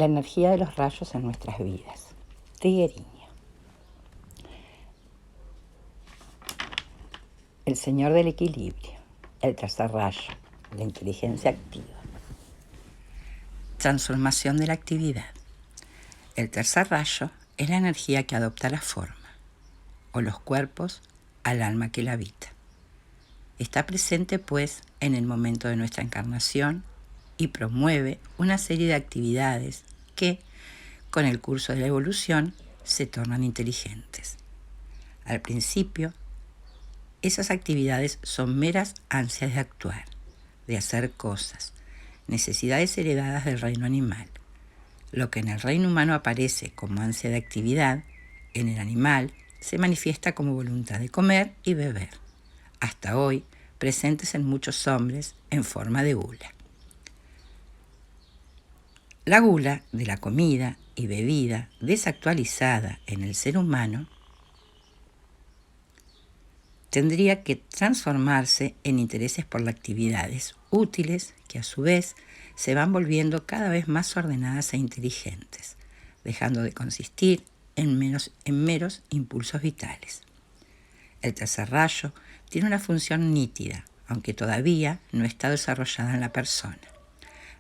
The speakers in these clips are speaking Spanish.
La energía de los rayos en nuestras vidas. Trigueño. El señor del equilibrio. El tercer rayo. La inteligencia activa. Transformación de la actividad. El tercer rayo es la energía que adopta la forma, o los cuerpos, al alma que la habita. Está presente, pues, en el momento de nuestra encarnación y promueve una serie de actividades que, con el curso de la evolución, se tornan inteligentes. Al principio, esas actividades son meras ansias de actuar, de hacer cosas, necesidades heredadas del reino animal. Lo que en el reino humano aparece como ansia de actividad, en el animal se manifiesta como voluntad de comer y beber, hasta hoy presentes en muchos hombres en forma de gula. La gula de la comida y bebida desactualizada en el ser humano tendría que transformarse en intereses por las actividades útiles que a su vez se van volviendo cada vez más ordenadas e inteligentes, dejando de consistir en meros impulsos vitales. El tercer rayo tiene una función nítida, aunque todavía no está desarrollada en la persona.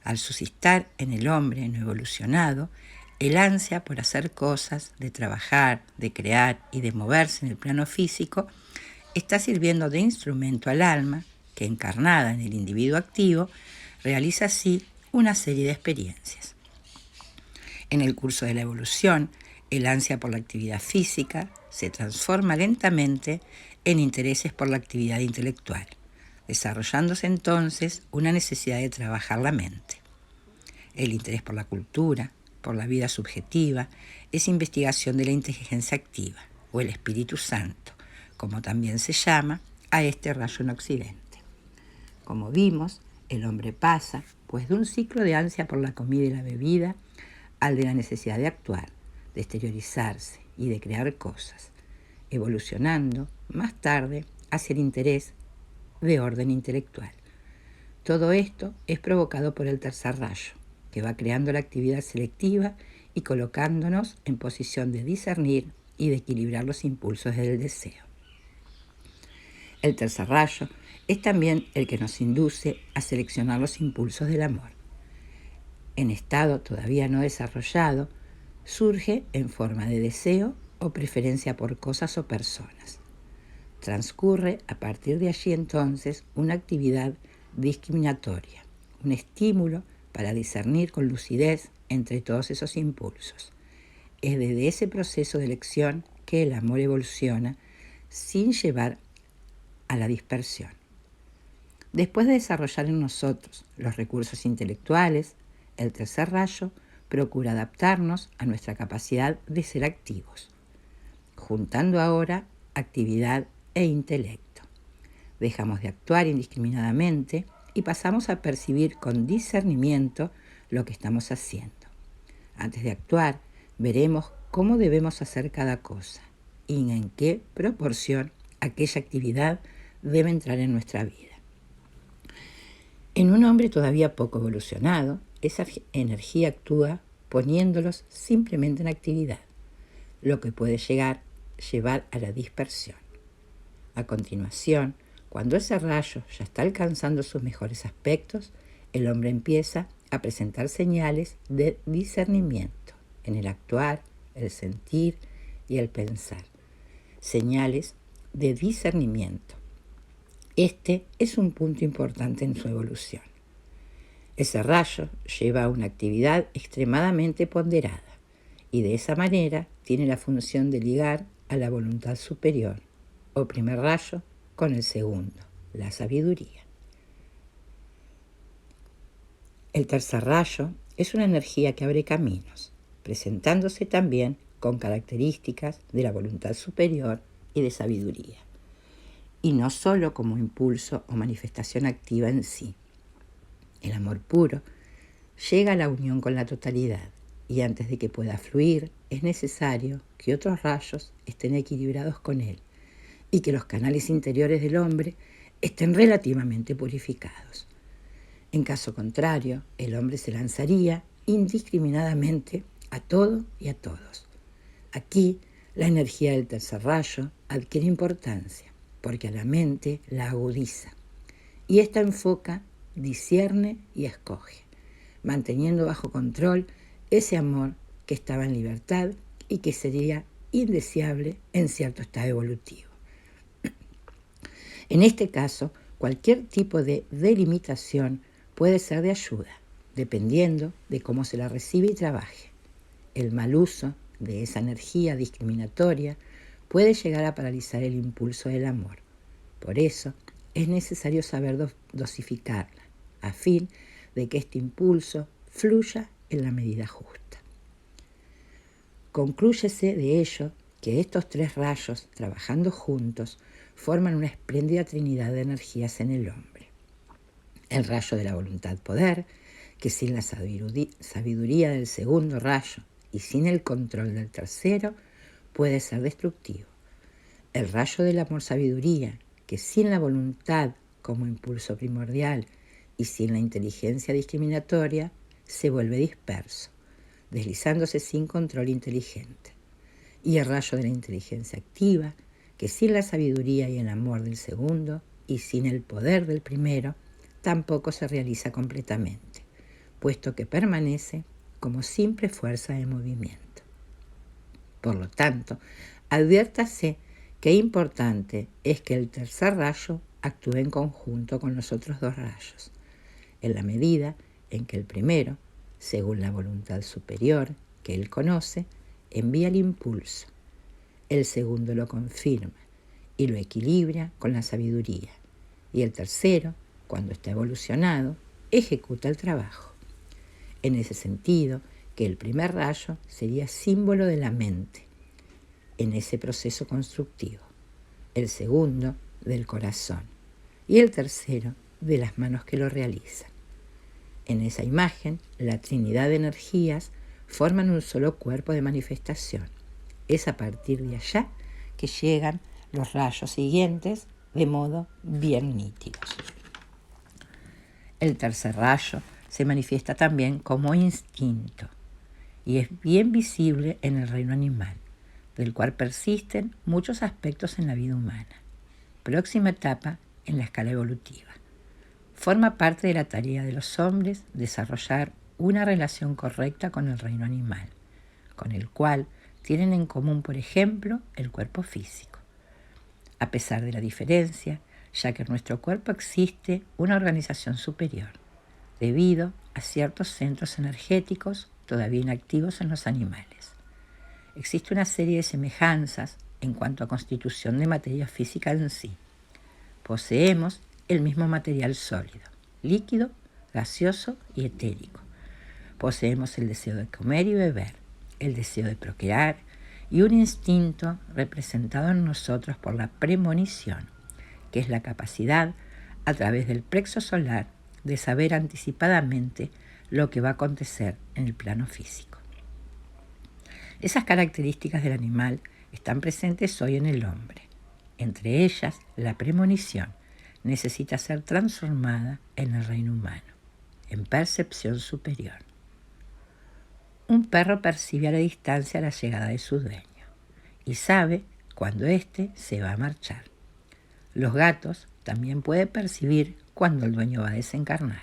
Al suscitar en el hombre no evolucionado, el ansia por hacer cosas, de trabajar, de crear y de moverse en el plano físico, está sirviendo de instrumento al alma que, encarnada en el individuo activo, realiza así una serie de experiencias. En el curso de la evolución, el ansia por la actividad física se transforma lentamente en intereses por la actividad intelectual, desarrollándose entonces una necesidad de trabajar la mente. El interés por la cultura, por la vida subjetiva, es investigación de la inteligencia activa, o el Espíritu Santo, como también se llama a este rayo en Occidente. Como vimos, el hombre pasa, pues, de un ciclo de ansia por la comida y la bebida al de la necesidad de actuar, de exteriorizarse y de crear cosas, evolucionando más tarde hacia el interés de orden intelectual. Todo esto es provocado por el tercer rayo, que va creando la actividad selectiva y colocándonos en posición de discernir y de equilibrar los impulsos del deseo. El tercer rayo es también el que nos induce a seleccionar los impulsos del amor. En estado todavía no desarrollado, surge en forma de deseo o preferencia por cosas o personas. Transcurre a partir de allí entonces una actividad discriminatoria, un estímulo para discernir con lucidez entre todos esos impulsos. Es desde ese proceso de elección que el amor evoluciona sin llevar a la dispersión. Después de desarrollar en nosotros los recursos intelectuales, el tercer rayo procura adaptarnos a nuestra capacidad de ser activos, juntando ahora actividad e intelecto. Dejamos de actuar indiscriminadamente y pasamos a percibir con discernimiento lo que estamos haciendo. Antes de actuar, veremos cómo debemos hacer cada cosa y en qué proporción aquella actividad debe entrar en nuestra vida. En un hombre todavía poco evolucionado, esa energía actúa poniéndolos simplemente en actividad, lo que puede llevar a la dispersión. A continuación, cuando ese rayo ya está alcanzando sus mejores aspectos, el hombre empieza a presentar señales de discernimiento en el actuar, el sentir y el pensar. Señales de discernimiento. Este es un punto importante en su evolución. Ese rayo lleva a una actividad extremadamente ponderada y de esa manera tiene la función de ligar a la voluntad superior, o primer rayo, con el segundo, la sabiduría. El tercer rayo es una energía que abre caminos, presentándose también con características de la voluntad superior y de sabiduría, y no solo como impulso o manifestación activa en sí. El amor puro llega a la unión con la totalidad, y antes de que pueda fluir es necesario que otros rayos estén equilibrados con él y que los canales interiores del hombre estén relativamente purificados. En caso contrario, el hombre se lanzaría indiscriminadamente a todo y a todos. Aquí, la energía del tercer rayo adquiere importancia, porque a la mente la agudiza. Y esta enfoca, discierne y escoge, manteniendo bajo control ese amor que estaba en libertad y que sería indeseable en cierto estado evolutivo. En este caso, cualquier tipo de delimitación puede ser de ayuda, dependiendo de cómo se la recibe y trabaje. El mal uso de esa energía discriminatoria puede llegar a paralizar el impulso del amor. Por eso, es necesario saber dosificarla, a fin de que este impulso fluya en la medida justa. Conclúyese de ello que estos tres rayos, trabajando juntos, forman una espléndida trinidad de energías en el hombre. El rayo de la voluntad-poder, que sin la sabiduría del segundo rayo y sin el control del tercero, puede ser destructivo. El rayo del amor-sabiduría, que sin la voluntad como impulso primordial y sin la inteligencia discriminatoria, se vuelve disperso, deslizándose sin control inteligente. Y el rayo de la inteligencia activa, que sin la sabiduría y el amor del segundo y sin el poder del primero, tampoco se realiza completamente, puesto que permanece como simple fuerza de movimiento. Por lo tanto, adviértase qué importante es que el tercer rayo actúe en conjunto con los otros dos rayos, en la medida en que el primero, según la voluntad superior que él conoce, envía el impulso. El segundo lo confirma y lo equilibra con la sabiduría. Y el tercero, cuando está evolucionado, ejecuta el trabajo. En ese sentido, que el primer rayo sería símbolo de la mente en ese proceso constructivo, el segundo del corazón y el tercero de las manos que lo realizan. En esa imagen, la trinidad de energías forman un solo cuerpo de manifestación. Es a partir de allá que llegan los rayos siguientes de modo bien nítidos. El tercer rayo se manifiesta también como instinto y es bien visible en el reino animal, del cual persisten muchos aspectos en la vida humana. Próxima etapa en la escala evolutiva. Forma parte de la tarea de los hombres desarrollar una relación correcta con el reino animal, con el cual tienen en común, por ejemplo, el cuerpo físico. A pesar de la diferencia, ya que en nuestro cuerpo existe una organización superior, debido a ciertos centros energéticos todavía inactivos en los animales. Existe una serie de semejanzas en cuanto a constitución de materia física en sí. Poseemos el mismo material sólido, líquido, gaseoso y etérico. Poseemos el deseo de comer y beber, el deseo de procrear y un instinto representado en nosotros por la premonición, que es la capacidad, a través del plexo solar, de saber anticipadamente lo que va a acontecer en el plano físico. Esas características del animal están presentes hoy en el hombre. Entre ellas, la premonición necesita ser transformada en el reino humano, en percepción superior. Un perro percibe a la distancia la llegada de su dueño y sabe cuando éste se va a marchar. Los gatos también pueden percibir cuando el dueño va a desencarnar.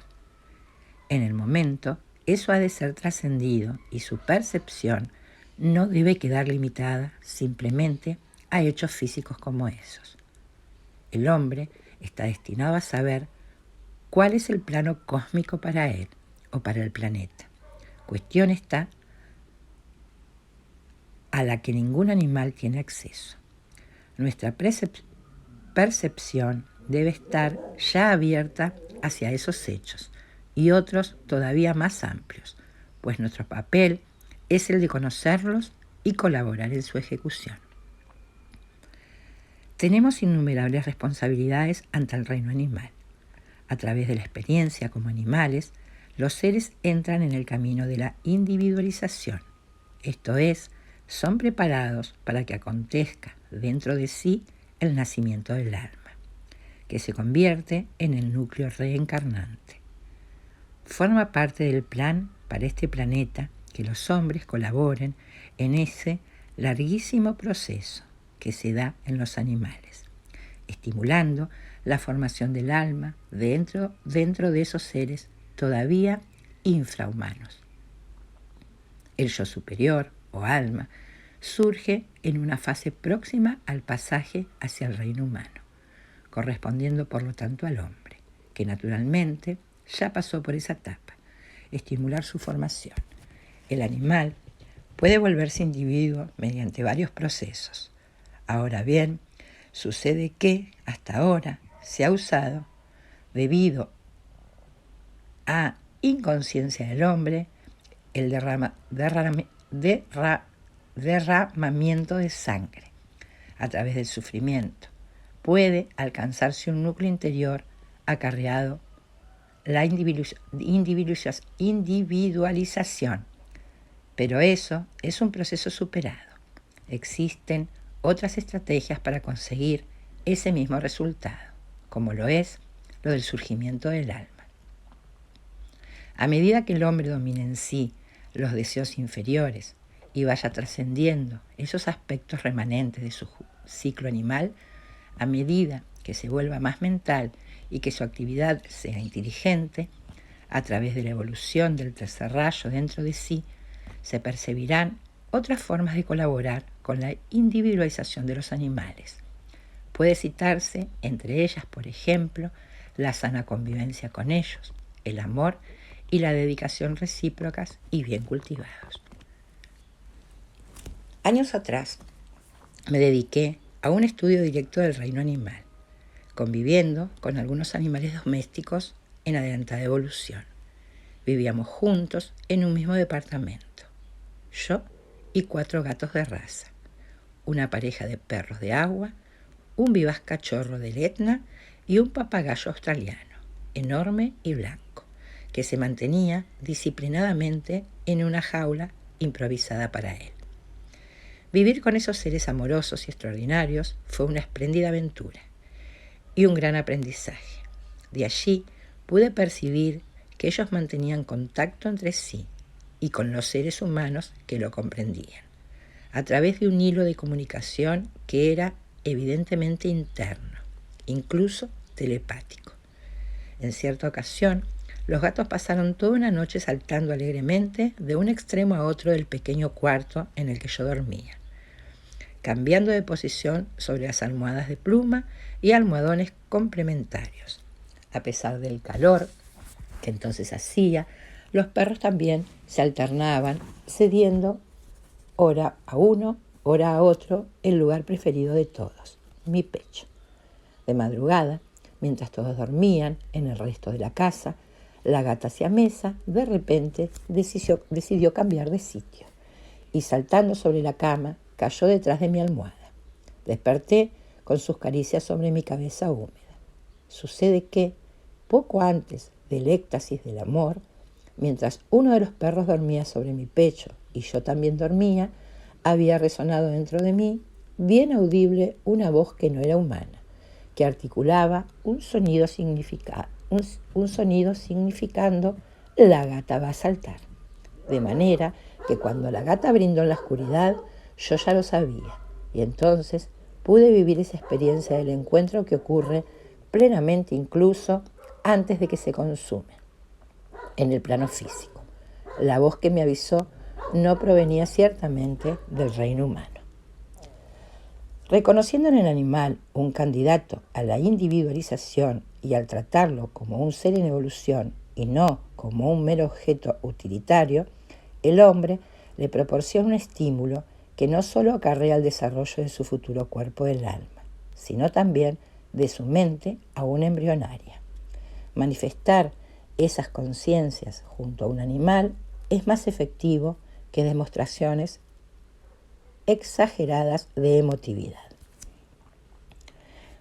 En el momento, eso ha de ser trascendido y su percepción no debe quedar limitada simplemente a hechos físicos como esos. El hombre está destinado a saber cuál es el plano cósmico para él o para el planeta. Cuestión esta a la que ningún animal tiene acceso. Nuestra percepción debe estar ya abierta hacia esos hechos y otros todavía más amplios, pues nuestro papel es el de conocerlos y colaborar en su ejecución. Tenemos innumerables responsabilidades ante el reino animal. A través de la experiencia como animales, los seres entran en el camino de la individualización, esto es, son preparados para que acontezca dentro de sí el nacimiento del alma, que se convierte en el núcleo reencarnante. Forma parte del plan para este planeta que los hombres colaboren en ese larguísimo proceso que se da en los animales, estimulando la formación del alma dentro de esos seres todavía infrahumanos. El yo superior o alma surge en una fase próxima al pasaje hacia el reino humano, correspondiendo por lo tanto al hombre, que naturalmente ya pasó por esa etapa, estimular su formación. El animal puede volverse individuo mediante varios procesos. Ahora bien, sucede que hasta ahora se ha usado, debido a inconsciencia del hombre, el derramamiento de sangre a través del sufrimiento. Puede alcanzarse un núcleo interior acarreado la individualización, pero eso es un proceso superado. Existen otras estrategias para conseguir ese mismo resultado, como lo es lo del surgimiento del alma. A medida que el hombre domine en sí los deseos inferiores y vaya trascendiendo esos aspectos remanentes de su ciclo animal, a medida que se vuelva más mental y que su actividad sea inteligente, a través de la evolución del tercer rayo dentro de sí, se percibirán otras formas de colaborar con la individualización de los animales. Puede citarse entre ellas, por ejemplo, la sana convivencia con ellos, el amor y la dedicación recíprocas y bien cultivados. Años atrás me dediqué a un estudio directo del reino animal, conviviendo con algunos animales domésticos en adelantada evolución. Vivíamos juntos en un mismo departamento, yo y 4 gatos de raza, una pareja de perros de agua, un vivaz cachorro del Etna y un papagayo australiano, enorme y blanco, que se mantenía disciplinadamente en una jaula improvisada para él. Vivir con esos seres amorosos y extraordinarios fue una espléndida aventura y un gran aprendizaje. De allí pude percibir que ellos mantenían contacto entre sí y con los seres humanos que lo comprendían, a través de un hilo de comunicación que era evidentemente interno, incluso telepático. En cierta ocasión, los gatos pasaron toda una noche saltando alegremente de un extremo a otro del pequeño cuarto en el que yo dormía, cambiando de posición sobre las almohadas de pluma y almohadones complementarios. A pesar del calor que entonces hacía, los perros también se alternaban, cediendo hora a uno, hora a otro, el lugar preferido de todos, mi pecho. De madrugada, mientras todos dormían en el resto de la casa, la gata siamesa de repente decidió cambiar de sitio y, saltando sobre la cama, cayó detrás de mi almohada. Desperté con sus caricias sobre mi cabeza húmeda. Sucede que, poco antes del éxtasis del amor, mientras uno de los perros dormía sobre mi pecho y yo también dormía, había resonado dentro de mí, bien audible, una voz que no era humana, que articulaba un sonido significando «la gata va a saltar». De manera que cuando la gata brindó en la oscuridad, yo ya lo sabía, y entonces pude vivir esa experiencia del encuentro que ocurre plenamente incluso antes de que se consume, en el plano físico. La voz que me avisó no provenía ciertamente del reino humano. Reconociendo en el animal un candidato a la individualización y al tratarlo como un ser en evolución y no como un mero objeto utilitario, el hombre le proporciona un estímulo que no solo acarrea el desarrollo de su futuro cuerpo del alma, sino también de su mente aún embrionaria. Manifestar esas conciencias junto a un animal es más efectivo que demostraciones exageradas de emotividad.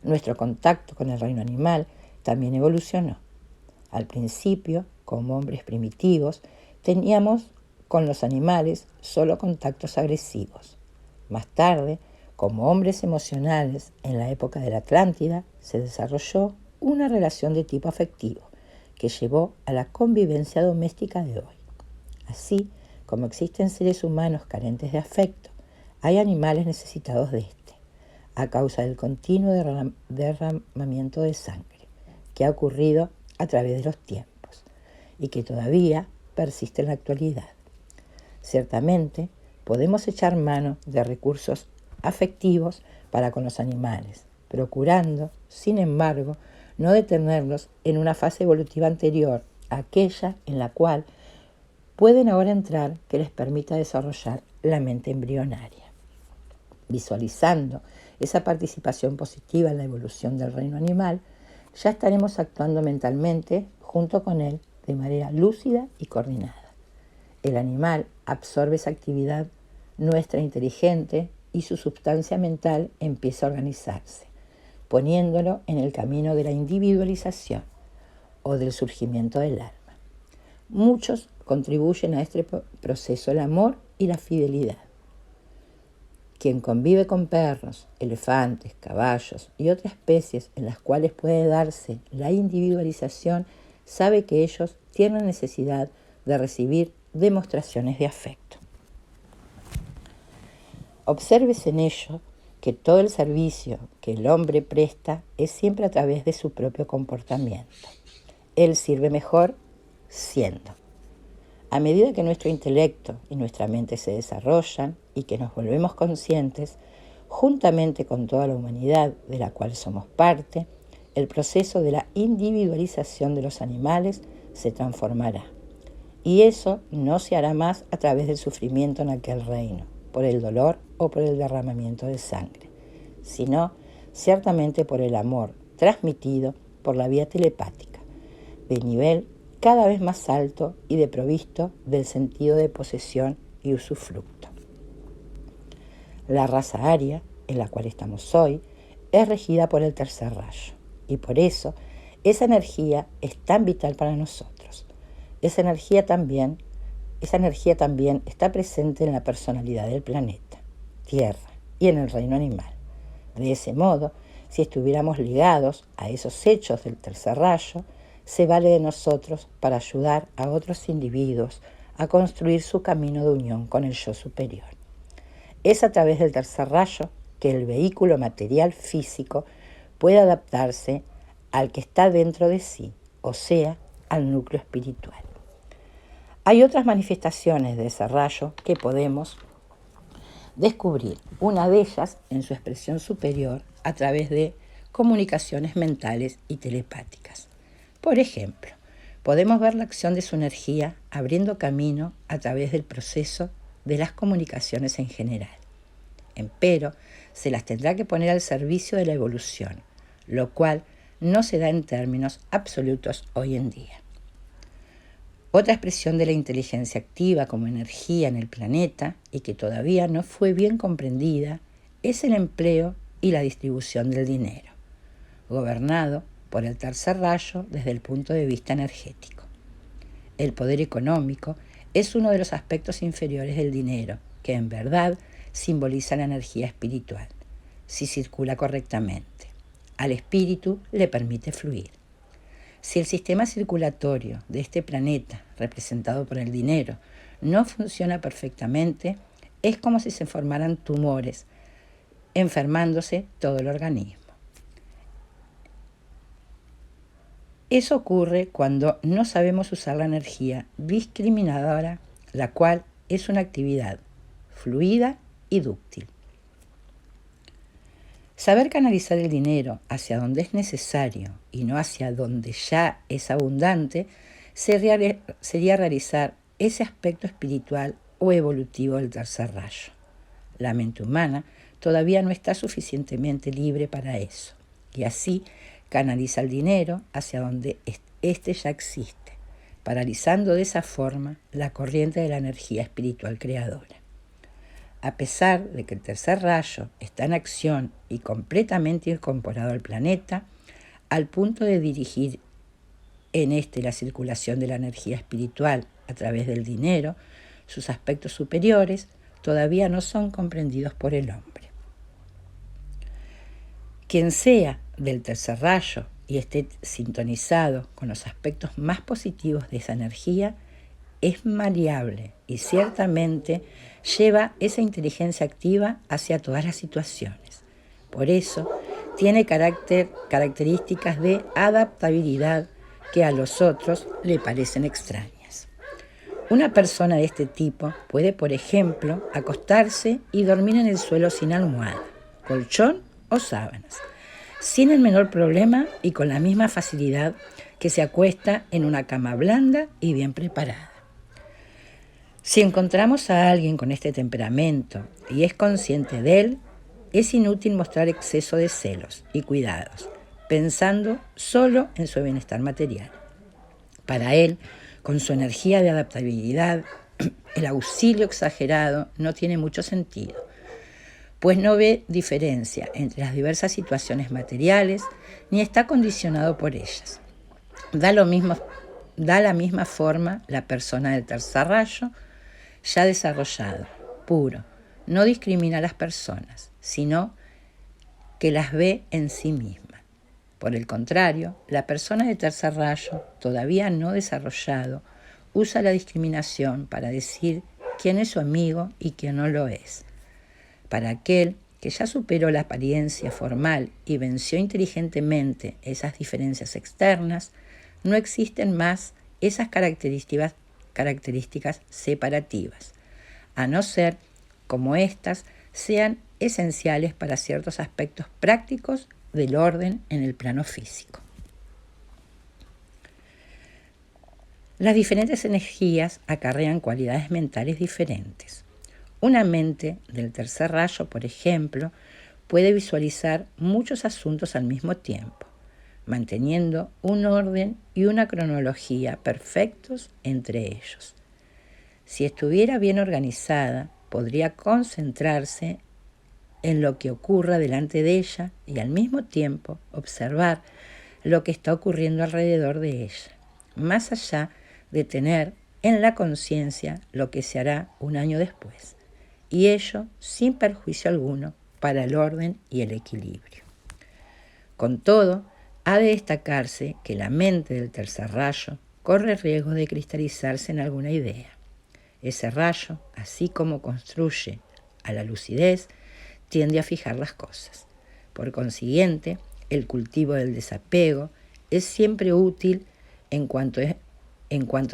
Nuestro contacto con el reino animal también evolucionó. Al principio, como hombres primitivos, teníamos con los animales solo contactos agresivos. Más tarde, como hombres emocionales, en la época de la Atlántida, se desarrolló una relación de tipo afectivo que llevó a la convivencia doméstica de hoy. Así como existen seres humanos carentes de afecto, hay animales necesitados de este, a causa del continuo derramamiento de sangre que ha ocurrido a través de los tiempos y que todavía persiste en la actualidad. Ciertamente, podemos echar mano de recursos afectivos para con los animales, procurando, sin embargo, no detenerlos en una fase evolutiva anterior a aquella en la cual pueden ahora entrar que les permita desarrollar la mente embrionaria. Visualizando esa participación positiva en la evolución del reino animal, ya estaremos actuando mentalmente junto con él de manera lúcida y coordinada. El animal absorbe esa actividad nuestra inteligente y su sustancia mental empieza a organizarse, poniéndolo en el camino de la individualización o del surgimiento del alma. Muchos contribuyen a este proceso el amor y la fidelidad. Quien convive con perros, elefantes, caballos y otras especies en las cuales puede darse la individualización, sabe que ellos tienen necesidad de recibir demostraciones de afecto. Obsérvese en ello que todo el servicio que el hombre presta es siempre a través de su propio comportamiento. Él sirve mejor siendo. A medida que nuestro intelecto y nuestra mente se desarrollan y que nos volvemos conscientes, juntamente con toda la humanidad de la cual somos parte, el proceso de la individualización de los animales se transformará. Y eso no se hará más a través del sufrimiento en aquel reino, por el dolor o por el derramamiento de sangre, sino ciertamente por el amor transmitido por la vía telepática, de nivel cada vez más alto y desprovisto del sentido de posesión y usufructo. La raza aria, en la cual estamos hoy, es regida por el tercer rayo, y por eso esa energía es tan vital para nosotros. Esa energía también está presente en la personalidad del planeta, Tierra, y en el reino animal. De ese modo, si estuviéramos ligados a esos hechos del tercer rayo, se vale de nosotros para ayudar a otros individuos a construir su camino de unión con el yo superior. Es a través del tercer rayo que el vehículo material físico puede adaptarse al que está dentro de sí, o sea, al núcleo espiritual. Hay otras manifestaciones de ese rayo que podemos descubrir, una de ellas en su expresión superior a través de comunicaciones mentales y telepáticas. Por ejemplo, podemos ver la acción de su energía abriendo camino a través del proceso de las comunicaciones en general. Empero, se las tendrá que poner al servicio de la evolución, lo cual no se da en términos absolutos hoy en día. Otra expresión de la inteligencia activa como energía en el planeta y que todavía no fue bien comprendida es el empleo y la distribución del dinero, gobernado por el tercer rayo desde el punto de vista energético. El poder económico es uno de los aspectos inferiores del dinero, que en verdad simboliza la energía espiritual, si circula correctamente. Al espíritu le permite fluir. Si el sistema circulatorio de este planeta, representado por el dinero, no funciona perfectamente, es como si se formaran tumores, enfermándose todo el organismo. Eso ocurre cuando no sabemos usar la energía discriminadora, la cual es una actividad fluida y dúctil. Saber canalizar el dinero hacia donde es necesario y no hacia donde ya es abundante sería realizar ese aspecto espiritual o evolutivo del tercer rayo. La mente humana todavía no está suficientemente libre para eso, y así canaliza el dinero hacia donde éste ya existe, paralizando de esa forma la corriente de la energía espiritual creadora. A pesar de que el tercer rayo está en acción y completamente incorporado al planeta, al punto de dirigir en este la circulación de la energía espiritual a través del dinero, sus aspectos superiores todavía no son comprendidos por el hombre. Quien sea del tercer rayo y esté sintonizado con los aspectos más positivos de esa energía, es maleable y ciertamente lleva esa inteligencia activa hacia todas las situaciones. Por eso, tiene características de adaptabilidad que a los otros le parecen extrañas. Una persona de este tipo puede, por ejemplo, acostarse y dormir en el suelo sin almohada, colchón o sábanas, sin el menor problema y con la misma facilidad que se acuesta en una cama blanda y bien preparada. Si encontramos a alguien con este temperamento y es consciente de él, es inútil mostrar exceso de celos y cuidados, pensando solo en su bienestar material. Para él, con su energía de adaptabilidad, el auxilio exagerado no tiene mucho sentido, pues no ve diferencia entre las diversas situaciones materiales ni está condicionado por ellas. Da la misma forma la persona del tercer rayo, ya desarrollado, puro. No discrimina a las personas, sino que las ve en sí misma. Por el contrario, la persona de tercer rayo, todavía no desarrollado, usa la discriminación para decir quién es su amigo y quién no lo es. Para aquel que ya superó la apariencia formal y venció inteligentemente esas diferencias externas, no existen más esas características separativas, a no ser como éstas sean esenciales para ciertos aspectos prácticos del orden en el plano físico. Las diferentes energías acarrean cualidades mentales diferentes. Una mente del tercer rayo, por ejemplo, puede visualizar muchos asuntos al mismo tiempo, manteniendo un orden y una cronología perfectos entre ellos. Si estuviera bien organizada, podría concentrarse en lo que ocurra delante de ella y al mismo tiempo observar lo que está ocurriendo alrededor de ella, más allá de tener en la conciencia lo que se hará un año después, y ello sin perjuicio alguno para el orden y el equilibrio. Con todo, ha de destacarse que la mente del tercer rayo corre riesgo de cristalizarse en alguna idea. Ese rayo, así como construye a la lucidez, tiende a fijar las cosas. Por consiguiente, el cultivo del desapego es siempre útil en cuanto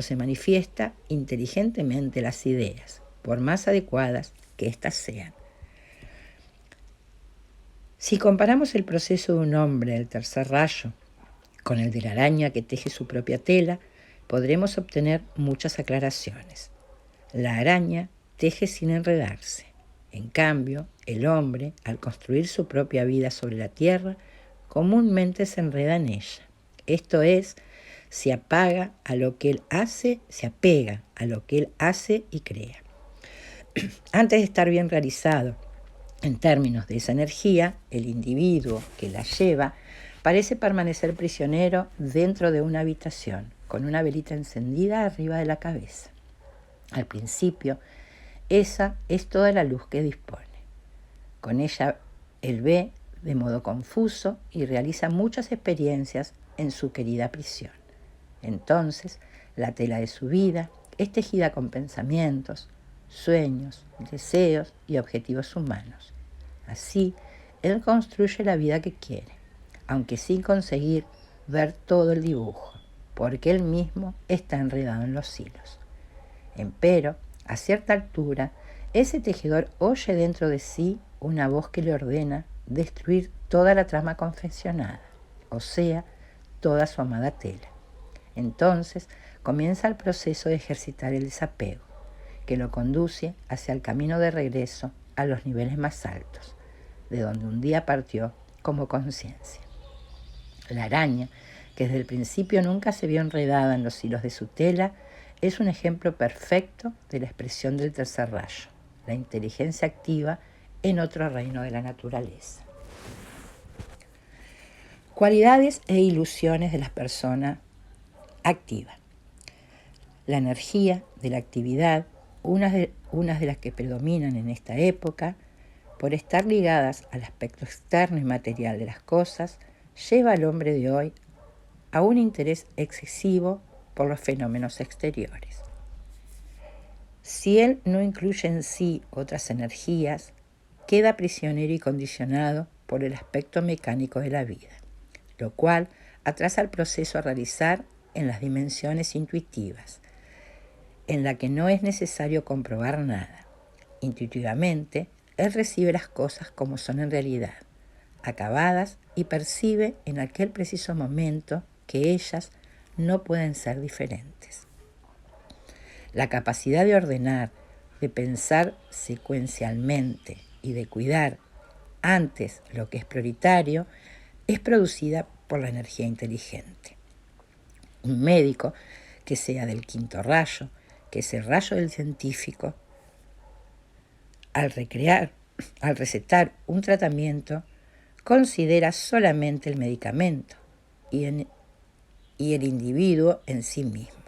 se manifiesta inteligentemente las ideas, por más adecuadas que éstas sean. Si comparamos el proceso de un hombre del tercer rayo con el de la araña que teje su propia tela, podremos obtener muchas aclaraciones. La araña teje sin enredarse. En cambio, el hombre, al construir su propia vida sobre la tierra, comúnmente se enreda en ella. Esto es, se apega a lo que él hace y crea. Antes de estar bien realizado en términos de esa energía, el individuo que la lleva parece permanecer prisionero dentro de una habitación, con una velita encendida arriba de la cabeza. Al principio, esa es toda la luz que dispone. Con ella, él ve de modo confuso y realiza muchas experiencias en su querida prisión. Entonces, la tela de su vida es tejida con pensamientos, sueños, deseos y objetivos humanos. Así, él construye la vida que quiere, aunque sin conseguir ver todo el dibujo, porque él mismo está enredado en los hilos. Empero, a cierta altura, ese tejedor oye dentro de sí una voz que le ordena destruir toda la trama confeccionada, o sea, toda su amada tela. Entonces comienza el proceso de ejercitar el desapego, que lo conduce hacia el camino de regreso a los niveles más altos, de donde un día partió como conciencia. La araña, que desde el principio nunca se vio enredada en los hilos de su tela, es un ejemplo perfecto de la expresión del tercer rayo, la inteligencia activa en otro reino de la naturaleza. Cualidades e ilusiones de las personas activas. La energía de la actividad, unas de las que predominan en esta época, por estar ligadas al aspecto externo y material de las cosas, lleva al hombre de hoy a un interés excesivo por los fenómenos exteriores. Si él no incluye en sí otras energías, queda prisionero y condicionado por el aspecto mecánico de la vida, lo cual atrasa el proceso a realizar en las dimensiones intuitivas, en la que no es necesario comprobar nada. Intuitivamente, él recibe las cosas como son en realidad, acabadas, y percibe en aquel preciso momento que ellas no pueden ser diferentes. La capacidad de ordenar, de pensar secuencialmente y de cuidar antes lo que es prioritario es producida por la energía inteligente. Un médico que sea del quinto rayo, que es el rayo del científico, al recetar un tratamiento, considera solamente el medicamento y el individuo en sí mismo.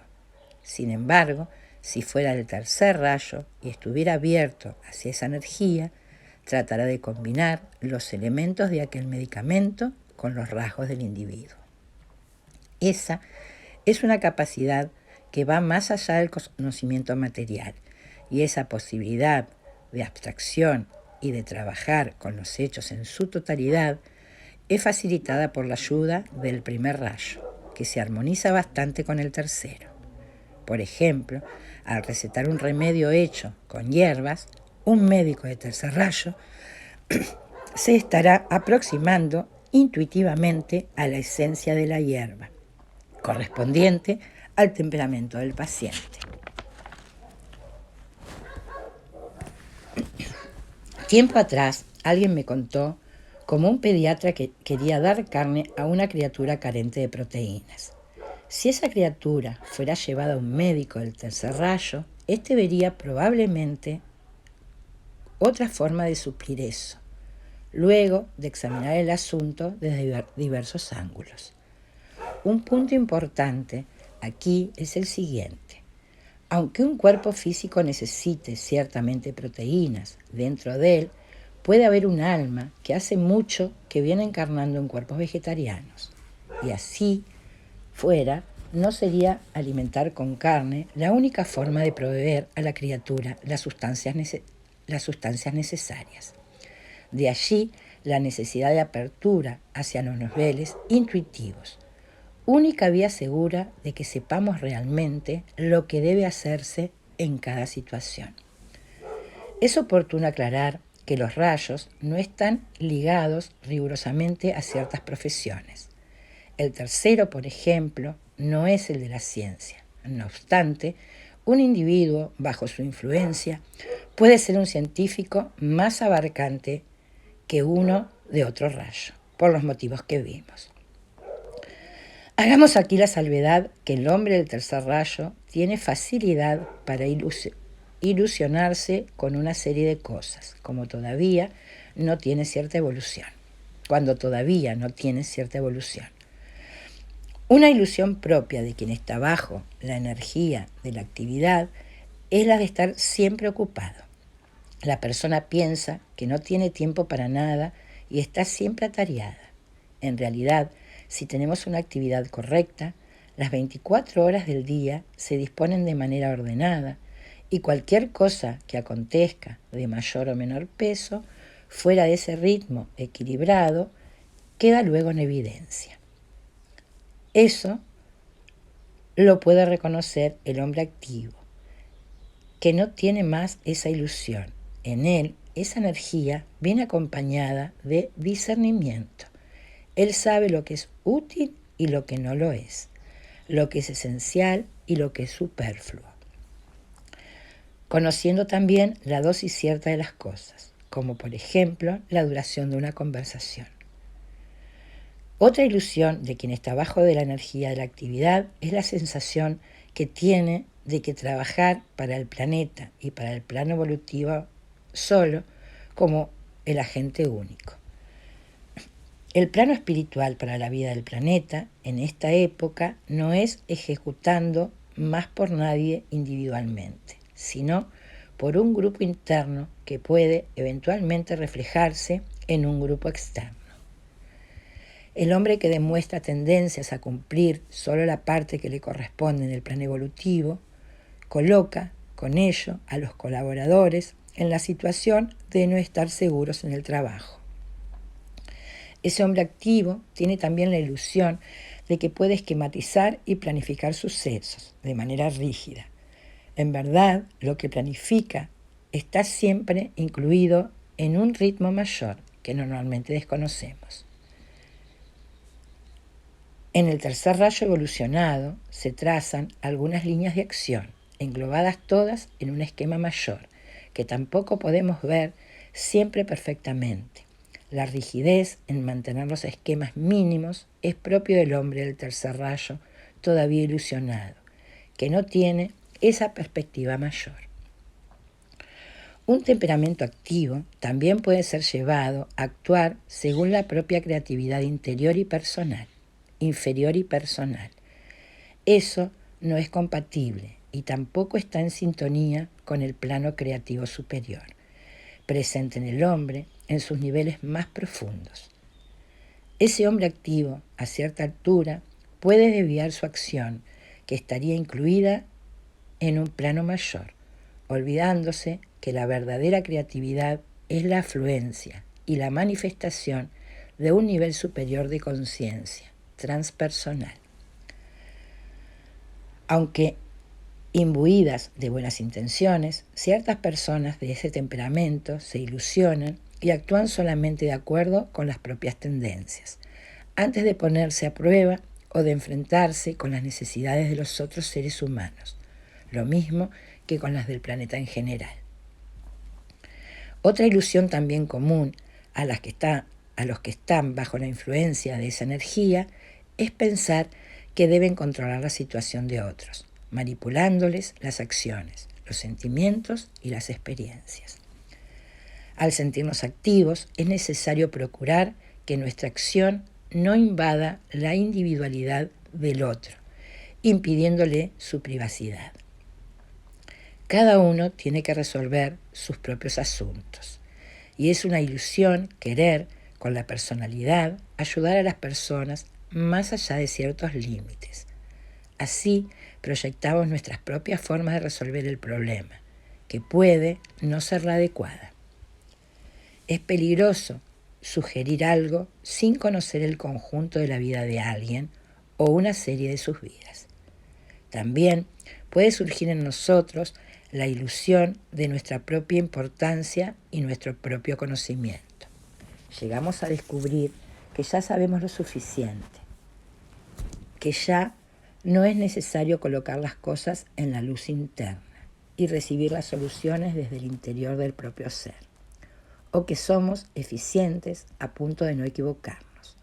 Sin embargo, si fuera del tercer rayo y estuviera abierto hacia esa energía, tratará de combinar los elementos de aquel medicamento con los rasgos del individuo. Esa es una capacidad que va más allá del conocimiento material, y esa posibilidad de abstracción y de trabajar con los hechos en su totalidad es facilitada por la ayuda del primer rayo, que se armoniza bastante con el tercero. Por ejemplo, al recetar un remedio hecho con hierbas, un médico de tercer rayo se estará aproximando intuitivamente a la esencia de la hierba, correspondiente al temperamento del paciente. Tiempo atrás, alguien me contó cómo un pediatra que quería dar carne a una criatura carente de proteínas. Si esa criatura fuera llevada a un médico del tercer rayo, éste vería probablemente otra forma de suplir eso, luego de examinar el asunto desde diversos ángulos. Un punto importante aquí es el siguiente. Aunque un cuerpo físico necesite ciertamente proteínas, dentro de él puede haber un alma que hace mucho que viene encarnando en cuerpos vegetarianos. Y así fuera, no sería alimentar con carne la única forma de proveer a la criatura las sustancias necesarias. De allí la necesidad de apertura hacia los niveles intuitivos, única vía segura de que sepamos realmente lo que debe hacerse en cada situación. Es oportuno aclarar que los rayos no están ligados rigurosamente a ciertas profesiones. El tercero, por ejemplo, no es el de la ciencia. No obstante, un individuo bajo su influencia puede ser un científico más abarcante que uno de otro rayo, por los motivos que vimos. Hagamos aquí la salvedad que el hombre del tercer rayo tiene facilidad para ilusionarse con una serie de cosas, cuando todavía no tiene cierta evolución. Una ilusión propia de quien está bajo la energía de la actividad es la de estar siempre ocupado. La persona piensa que no tiene tiempo para nada y está siempre atareada. En realidad, si tenemos una actividad correcta, las 24 horas del día se disponen de manera ordenada y cualquier cosa que acontezca de mayor o menor peso, fuera de ese ritmo equilibrado, queda luego en evidencia. Eso lo puede reconocer el hombre activo, que no tiene más esa ilusión. En él, esa energía viene acompañada de discernimiento. Él sabe lo que es útil y lo que no lo es, lo que es esencial y lo que es superfluo, conociendo también la dosis cierta de las cosas, como por ejemplo la duración de una conversación. Otra ilusión de quien está bajo de la energía de la actividad es la sensación que tiene de que trabajar para el planeta y para el plano evolutivo solo como el agente único. El plano espiritual para la vida del planeta en esta época no es ejecutando más por nadie individualmente, sino por un grupo interno que puede eventualmente reflejarse en un grupo externo. El hombre que demuestra tendencias a cumplir solo la parte que le corresponde en el plano evolutivo, coloca con ello a los colaboradores en la situación de no estar seguros en el trabajo. Ese hombre activo tiene también la ilusión de que puede esquematizar y planificar sucesos de manera rígida. En verdad, lo que planifica está siempre incluido en un ritmo mayor que normalmente desconocemos. En el tercer rayo evolucionado se trazan algunas líneas de acción, englobadas todas en un esquema mayor, que tampoco podemos ver siempre perfectamente. La rigidez en mantener los esquemas mínimos es propio del hombre del tercer rayo todavía ilusionado, que no tiene esa perspectiva mayor. Un temperamento activo también puede ser llevado a actuar según la propia creatividad interior y personal, inferior y personal. Eso no es compatible y tampoco está en sintonía con el plano creativo superior, presente en el hombre en sus niveles más profundos. Ese hombre activo, a cierta altura, puede desviar su acción, que estaría incluida en un plano mayor, olvidándose que la verdadera creatividad es la afluencia y la manifestación de un nivel superior de conciencia, transpersonal. Aunque imbuidas de buenas intenciones, ciertas personas de ese temperamento se ilusionan y actúan solamente de acuerdo con las propias tendencias, antes de ponerse a prueba o de enfrentarse con las necesidades de los otros seres humanos, lo mismo que con las del planeta en general. Otra ilusión también común a los que están bajo la influencia de esa energía es pensar que deben controlar la situación de otros, manipulándoles las acciones, los sentimientos y las experiencias. Al sentirnos activos, es necesario procurar que nuestra acción no invada la individualidad del otro, impidiéndole su privacidad. Cada uno tiene que resolver sus propios asuntos, y es una ilusión querer, con la personalidad, ayudar a las personas más allá de ciertos límites. Así proyectamos nuestras propias formas de resolver el problema, que puede no ser la adecuada. Es peligroso sugerir algo sin conocer el conjunto de la vida de alguien o una serie de sus vidas. También puede surgir en nosotros la ilusión de nuestra propia importancia y nuestro propio conocimiento. Llegamos a descubrir que ya sabemos lo suficiente, que ya no es necesario colocar las cosas en la luz interna y recibir las soluciones desde el interior del propio ser, o que somos eficientes a punto de no equivocarnos.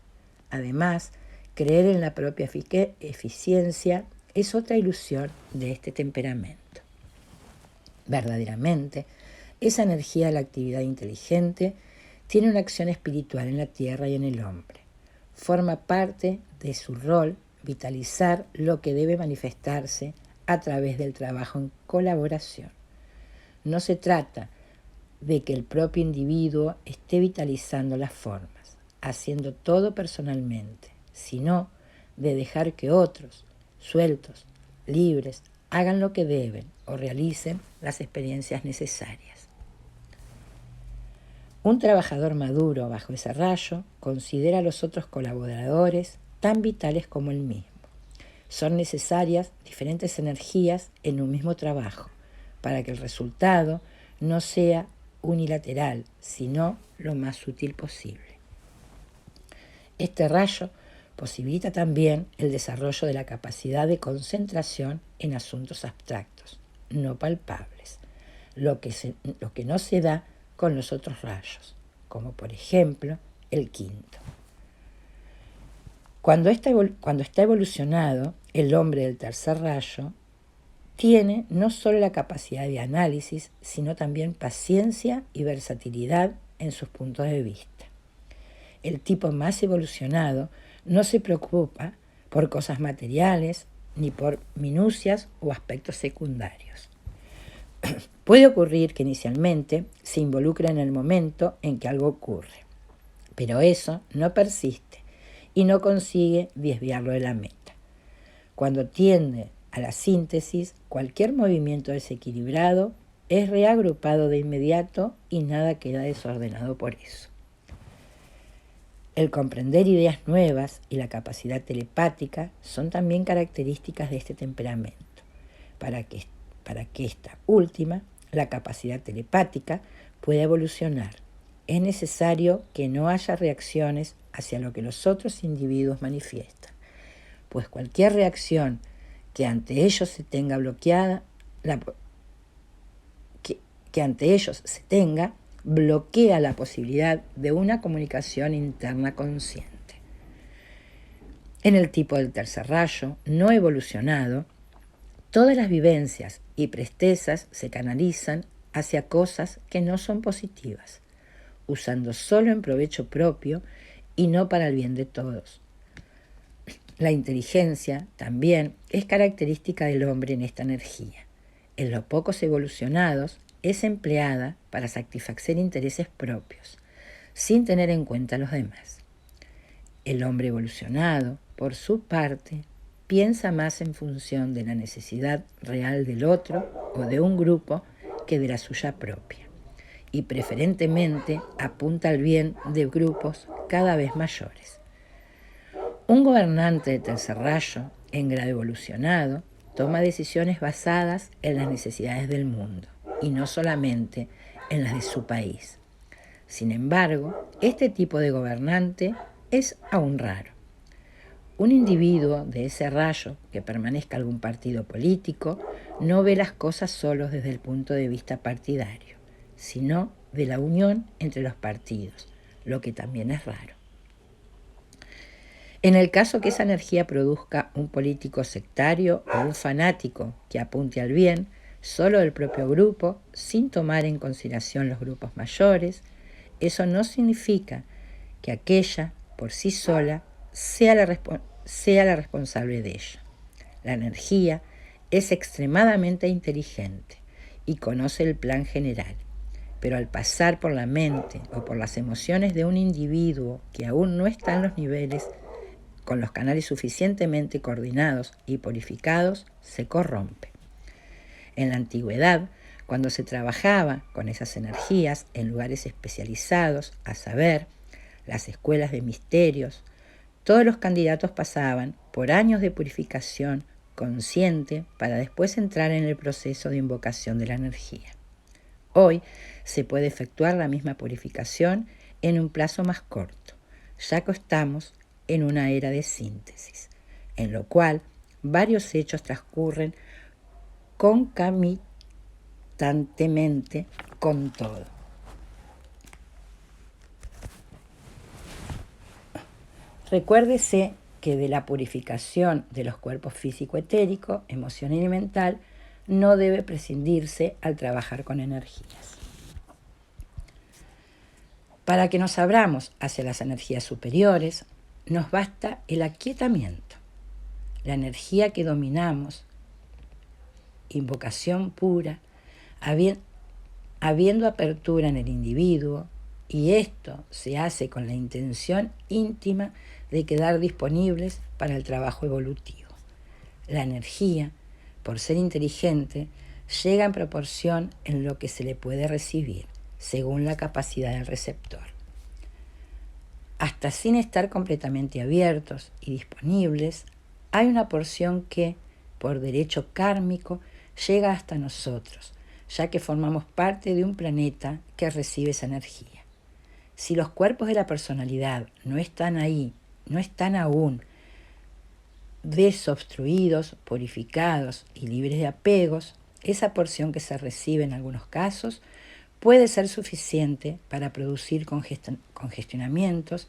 Además, creer en la propia eficiencia es otra ilusión de este temperamento. Verdaderamente, esa energía de la actividad inteligente tiene una acción espiritual en la tierra y en el hombre. Forma parte de su rol vitalizar lo que debe manifestarse a través del trabajo en colaboración. No se trata de que el propio individuo esté vitalizando las formas, haciendo todo personalmente, sino de dejar que otros, sueltos, libres, hagan lo que deben o realicen las experiencias necesarias. Un trabajador maduro bajo ese rayo considera a los otros colaboradores tan vitales como él mismo. Son necesarias diferentes energías en un mismo trabajo para que el resultado no sea unilateral, sino lo más sutil posible. Este rayo posibilita también el desarrollo de la capacidad de concentración en asuntos abstractos, no palpables, lo que no se da con los otros rayos, como por ejemplo el quinto. Cuando está evolucionado, el hombre del tercer rayo tiene no solo la capacidad de análisis, sino también paciencia y versatilidad en sus puntos de vista. El tipo más evolucionado no se preocupa por cosas materiales ni por minucias o aspectos secundarios. Puede ocurrir que inicialmente se involucre en el momento en que algo ocurre, pero eso no persiste y no consigue desviarlo de la meta. Cuando tiende A la síntesis, cualquier movimiento desequilibrado es reagrupado de inmediato y nada queda desordenado por eso. El comprender ideas nuevas y la capacidad telepática son también características de este temperamento. Para que esta última, la capacidad telepática, pueda evolucionar, es necesario que no haya reacciones hacia lo que los otros individuos manifiestan, pues cualquier reacción que ante ellos se tenga bloqueada, que ante ellos se tenga, bloquea la posibilidad de una comunicación interna consciente. En el tipo del tercer rayo, no evolucionado, todas las vivencias y prestezas se canalizan hacia cosas que no son positivas, usando solo en provecho propio y no para el bien de todos. La inteligencia también es característica del hombre en esta energía. En los pocos evolucionados es empleada para satisfacer intereses propios, sin tener en cuenta a los demás. El hombre evolucionado, por su parte, piensa más en función de la necesidad real del otro o de un grupo que de la suya propia, y preferentemente apunta al bien de grupos cada vez mayores. Un gobernante de tercer rayo, en grado evolucionado, toma decisiones basadas en las necesidades del mundo y no solamente en las de su país. Sin embargo, este tipo de gobernante es aún raro. Un individuo de ese rayo que permanezca a algún partido político no ve las cosas solo desde el punto de vista partidario, sino de la unión entre los partidos, lo que también es raro. En el caso que esa energía produzca un político sectario o un fanático que apunte al bien, solo el propio grupo, sin tomar en consideración los grupos mayores, eso no significa que aquella, por sí sola, sea la responsable de ella. La energía es extremadamente inteligente y conoce el plan general, pero al pasar por la mente o por las emociones de un individuo que aún no está en los niveles con los canales suficientemente coordinados y purificados, se corrompe. En la antigüedad, cuando se trabajaba con esas energías en lugares especializados, a saber, las escuelas de misterios, todos los candidatos pasaban por años de purificación consciente para después entrar en el proceso de invocación de la energía. Hoy se puede efectuar la misma purificación en un plazo más corto, ya que estamos en una era de síntesis, en lo cual varios hechos transcurren concomitantemente con todo. Recuérdese que de la purificación de los cuerpos físico-etérico, emocional y mental no debe prescindirse al trabajar con energías. Para que nos abramos hacia las energías superiores, nos basta el aquietamiento. La energía que dominamos, invocación pura, habiendo apertura en el individuo, y esto se hace con la intención íntima de quedar disponibles para el trabajo evolutivo. La energía, por ser inteligente, llega en proporción en lo que se le puede recibir, según la capacidad del receptor. Hasta sin estar completamente abiertos y disponibles, hay una porción que, por derecho kármico, llega hasta nosotros, ya que formamos parte de un planeta que recibe esa energía. Si los cuerpos de la personalidad no están ahí, no están aún desobstruidos, purificados y libres de apegos, esa porción que se recibe en algunos casos puede ser suficiente para producir congestionamientos,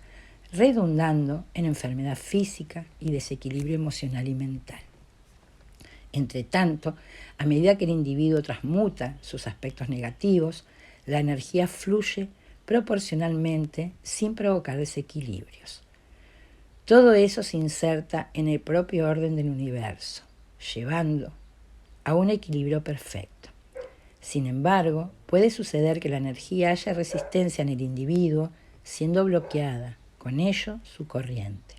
redundando en enfermedad física y desequilibrio emocional y mental. Entre tanto, a medida que el individuo transmuta sus aspectos negativos, la energía fluye proporcionalmente sin provocar desequilibrios. Todo eso se inserta en el propio orden del universo, llevando a un equilibrio perfecto. Sin embargo, puede suceder que la energía haya resistencia en el individuo, siendo bloqueada, con ello, su corriente.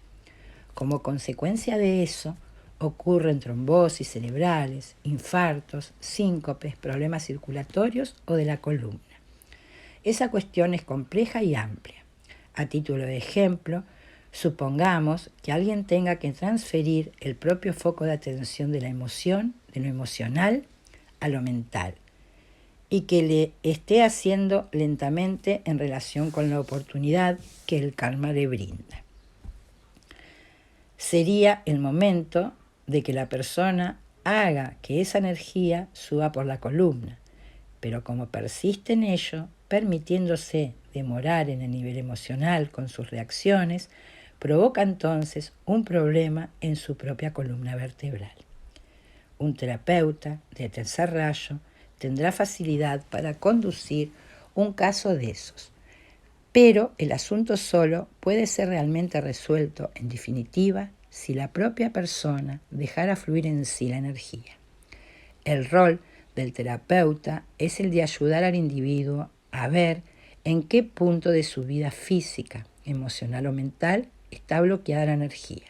Como consecuencia de eso, ocurren trombosis cerebrales, infartos, síncopes, problemas circulatorios o de la columna. Esa cuestión es compleja y amplia. A título de ejemplo, supongamos que alguien tenga que transferir el propio foco de atención de la emoción, de lo emocional, a lo mental, y que le esté haciendo lentamente en relación con la oportunidad que el karma le brinda. Sería el momento de que la persona haga que esa energía suba por la columna, pero como persiste en ello, permitiéndose demorar en el nivel emocional con sus reacciones, provoca entonces un problema en su propia columna vertebral. Un terapeuta de tercer rayo tendrá facilidad para conducir un caso de esos, pero el asunto solo puede ser realmente resuelto, en definitiva, si la propia persona dejara fluir en sí la energía. El rol del terapeuta es el de ayudar al individuo a ver en qué punto de su vida física, emocional o mental está bloqueada la energía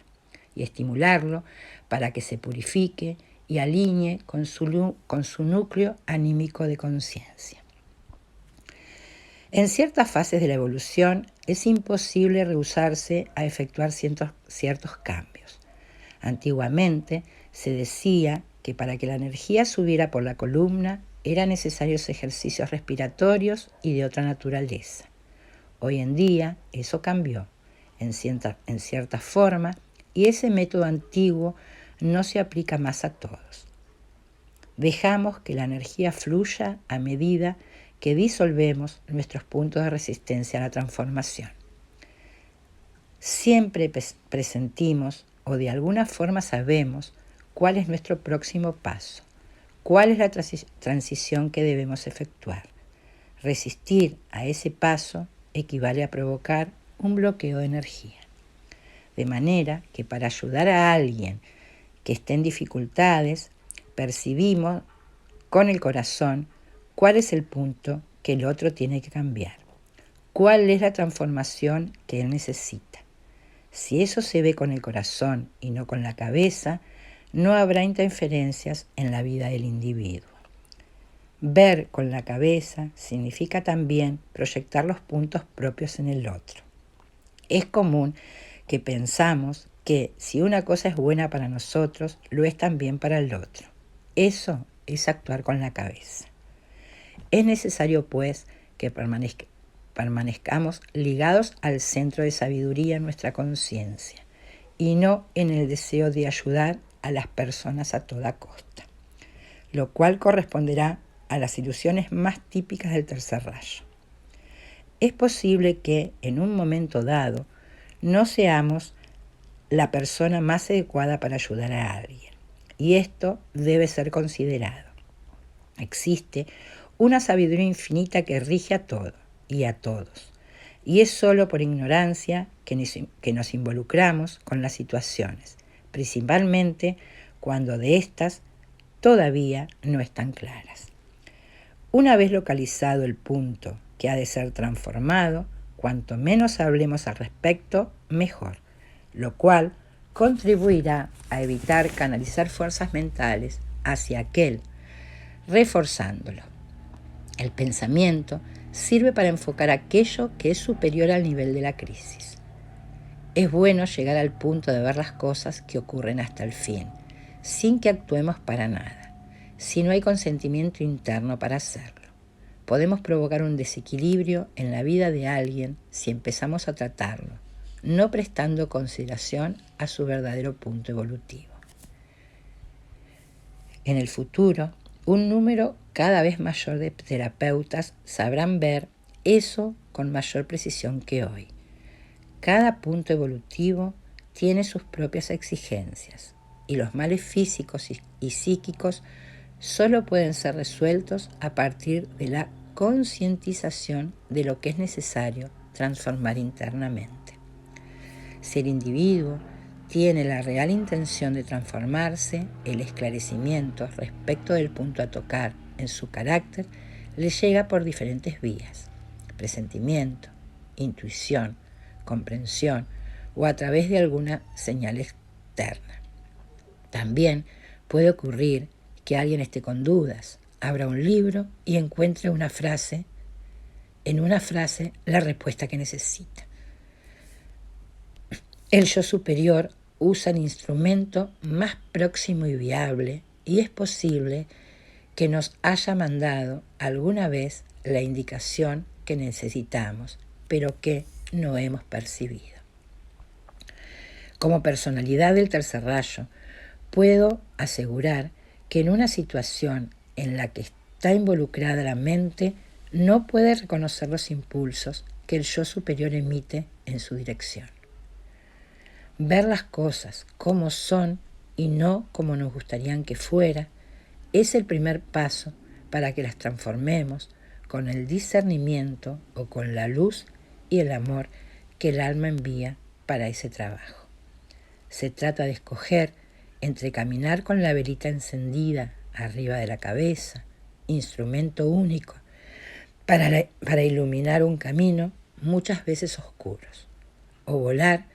y estimularlo para que se purifique y alinee con su núcleo anímico de conciencia. En ciertas fases de la evolución es imposible rehusarse a efectuar ciertos cambios. Antiguamente se decía que para que la energía subiera por la columna eran necesarios ejercicios respiratorios y de otra naturaleza. Hoy en día eso cambió en cierta forma y ese método antiguo no se aplica más a todos. Dejamos que la energía fluya a medida que disolvemos nuestros puntos de resistencia a la transformación. Siempre presentimos o de alguna forma sabemos cuál es nuestro próximo paso, cuál es la transición que debemos efectuar. Resistir a ese paso equivale a provocar un bloqueo de energía. De manera que para ayudar a alguien que esté en dificultades, percibimos con el corazón cuál es el punto que el otro tiene que cambiar, cuál es la transformación que él necesita. Si eso se ve con el corazón y no con la cabeza, no habrá interferencias en la vida del individuo. Ver con la cabeza significa también proyectar los puntos propios en el otro. Es común que pensamos que si una cosa es buena para nosotros, lo es también para el otro. Eso es actuar con la cabeza. Es necesario, pues, que permanezcamos ligados al centro de sabiduría en nuestra conciencia y no en el deseo de ayudar a las personas a toda costa, lo cual corresponderá a las ilusiones más típicas del tercer rayo. Es posible que en un momento dado no seamos la persona más adecuada para ayudar a alguien, y esto debe ser considerado. Existe una sabiduría infinita que rige a todo y a todos, y es solo por ignorancia que nos involucramos con las situaciones, principalmente cuando de estas todavía no están claras. Una vez localizado el punto que ha de ser transformado, cuanto menos hablemos al respecto, mejor, lo cual contribuirá a evitar canalizar fuerzas mentales hacia aquel, reforzándolo. El pensamiento sirve para enfocar aquello que es superior al nivel de la crisis. Es bueno llegar al punto de ver las cosas que ocurren hasta el fin, sin que actuemos para nada, si no hay consentimiento interno para hacerlo. Podemos provocar un desequilibrio en la vida de alguien si empezamos a tratarlo, no prestando consideración a su verdadero punto evolutivo. En el futuro, un número cada vez mayor de terapeutas sabrán ver eso con mayor precisión que hoy. Cada punto evolutivo tiene sus propias exigencias y los males físicos y psíquicos solo pueden ser resueltos a partir de la concientización de lo que es necesario transformar internamente. Si el individuo tiene la real intención de transformarse, el esclarecimiento respecto del punto a tocar en su carácter le llega por diferentes vías: presentimiento, intuición, comprensión o a través de alguna señal externa. También puede ocurrir que alguien esté con dudas, abra un libro y encuentre en una frase la respuesta que necesita. El yo superior usa el instrumento más próximo y viable, y es posible que nos haya mandado alguna vez la indicación que necesitamos, pero que no hemos percibido. Como personalidad del tercer rayo, puedo asegurar que en una situación en la que está involucrada la mente, no puede reconocer los impulsos que el yo superior emite en su dirección. Ver las cosas como son y no como nos gustarían que fuera es el primer paso para que las transformemos con el discernimiento o con la luz y el amor que el alma envía para ese trabajo. Se trata de escoger entre caminar con la velita encendida arriba de la cabeza, instrumento único para iluminar un camino muchas veces oscuros, o volar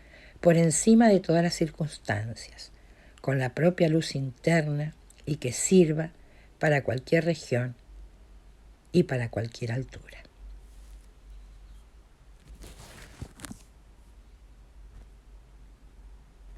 por encima de todas las circunstancias, con la propia luz interna y que sirva para cualquier región y para cualquier altura.